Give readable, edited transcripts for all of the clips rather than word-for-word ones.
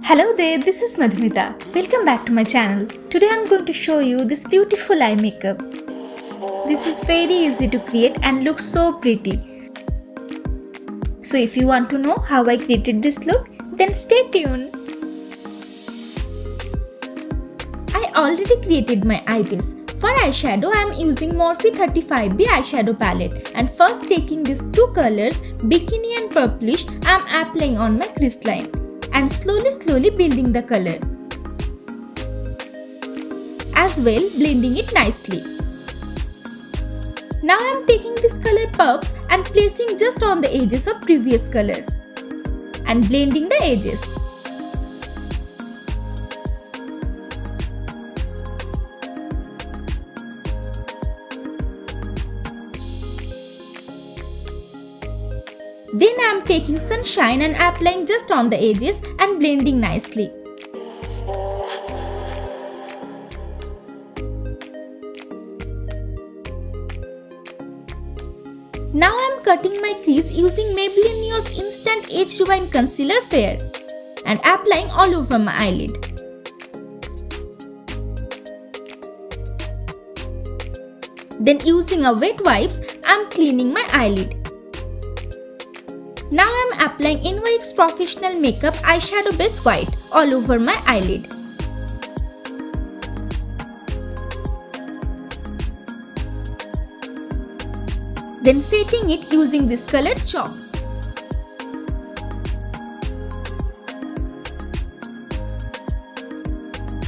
Hello there, this is Madhumita. Welcome back to my channel. Today I'm going to show you this beautiful eye makeup. This is very easy to create and looks so pretty. So if you want to know how I created this look, then stay tuned. I already created my eye base. For eyeshadow, I am using Morphe 35B eyeshadow palette, and first taking these two colors, Bikini and Purplish, I am applying on my crease line and slowly building the color. As well, blending it nicely. Now I am taking this color puffs and placing just on the edges of previous color and blending the edges. Then I am taking sunshine and applying just on the edges and blending nicely. Now I am cutting my crease using Maybelline New York Instant Age Rewind Concealer Fair and applying all over my eyelid. Then using a wet wipes, I am cleaning my eyelid. Now I am applying NYX Professional Makeup Eyeshadow Base White all over my eyelid. Then setting it using this colored chalk.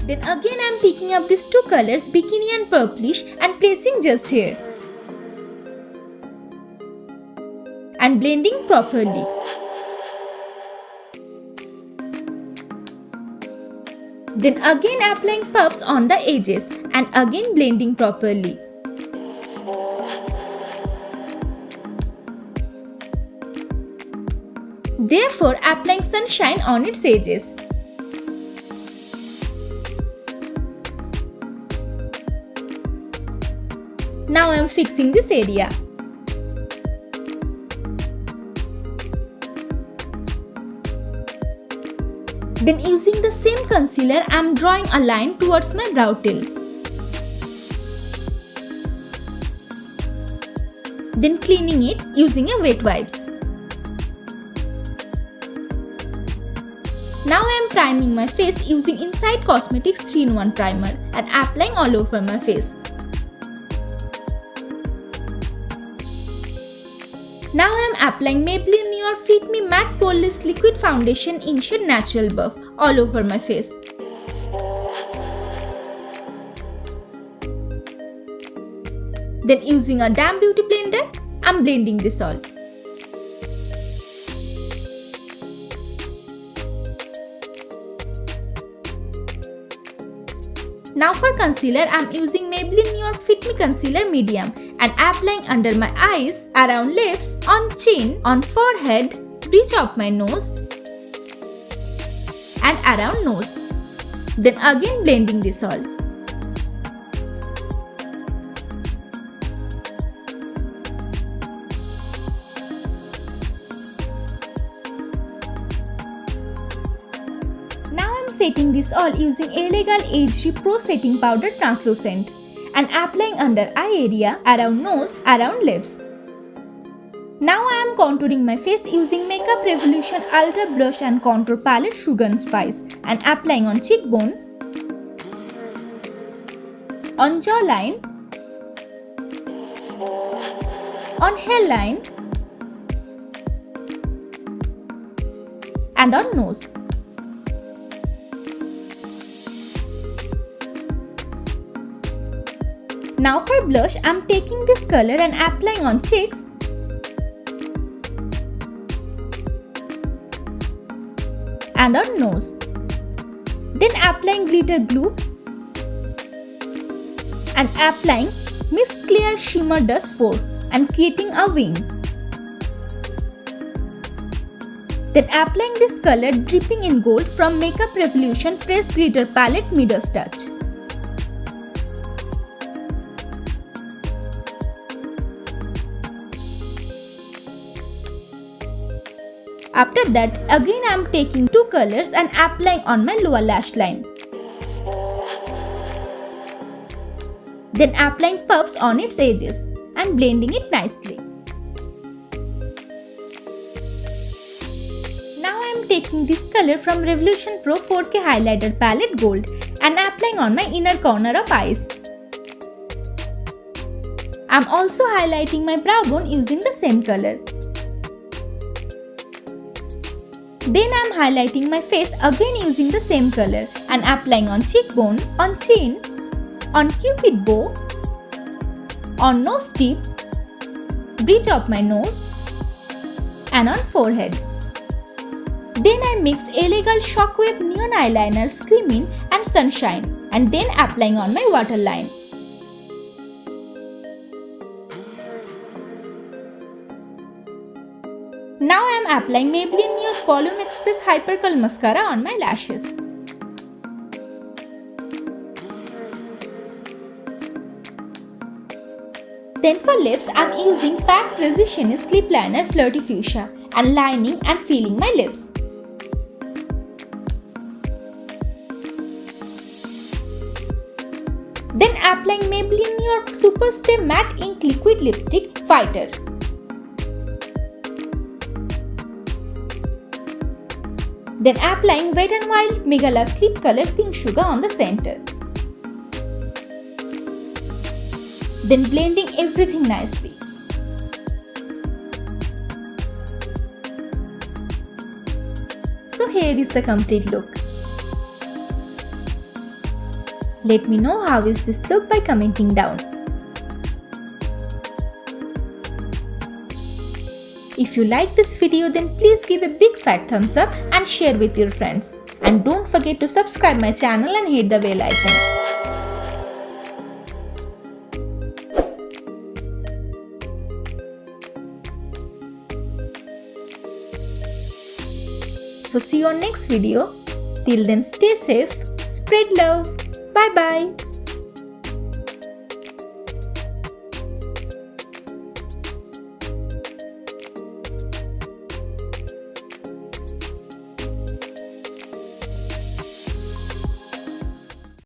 Then again I am picking up these two colors, Bikini and Purplish, and placing just here. And blending properly. Then again applying puffs on the edges and again blending properly. Therefore applying sunshine on its edges. Now I am fixing this area. Then using the same concealer, I am drawing a line towards my brow tip. Then cleaning it using a wet wipes. Now I am priming my face using Inside Cosmetics 3-in-1 primer and applying all over my face. Now I am applying Maybelline New York Fit Me Matte Poreless Liquid Foundation in shade Natural Buff all over my face. Then using a damp beauty blender, I am blending this all. Now for concealer, I am using Maybelline New York Fit Me Concealer Medium and applying under my eyes, around lips, on chin, on forehead, bridge of my nose and around nose. Then again blending this all. Setting this all using Elegant HD Pro Setting Powder Translucent and applying under eye area, around nose, around lips. Now I am contouring my face using Makeup Revolution Ultra Blush and Contour Palette Sugar and Spice and applying on cheekbone, on jawline, on hairline and on nose. Now for blush, I am taking this color and applying on cheeks, and on nose. Then applying glitter glue and applying Mist Clear Shimmer Dust 4 and creating a wing. Then applying this color dripping in gold from Makeup Revolution Pressed Glitter Palette Midas Touch. After that, again I am taking two colors and applying on my lower lash line. Then applying puffs on its edges and blending it nicely. Now I am taking this color from Revolution Pro 4K Highlighter Palette Gold and applying on my inner corner of eyes. I am also highlighting my brow bone using the same color. Then I am highlighting my face again using the same color and applying on cheekbone, on chin, on cupid bow, on nose tip, bridge of my nose and on forehead. Then I mixed Elegant Shockwave Neon Eyeliner Screaming and Sunshine and then applying on my waterline. Now I am applying Maybelline Nude Volume Express Hyper Curl Mascara on my lashes. Then for lips, I am using PAC Precisionist Lip Liner Flirty Fuchsia and lining and filling my lips. Then applying Maybelline New York Superstay Matte Ink Liquid Lipstick Fighter. Then applying Wet n Wild Mega Lush Lip Color Pink Sugar on the center. Then blending everything nicely. So here is the complete look. Let me know how is this look by commenting down. If you like this video, then please give a big fat thumbs up and share with your friends. And don't forget to subscribe my channel and hit the bell icon. So see you on next video. Till then, stay safe, spread love. Bye bye.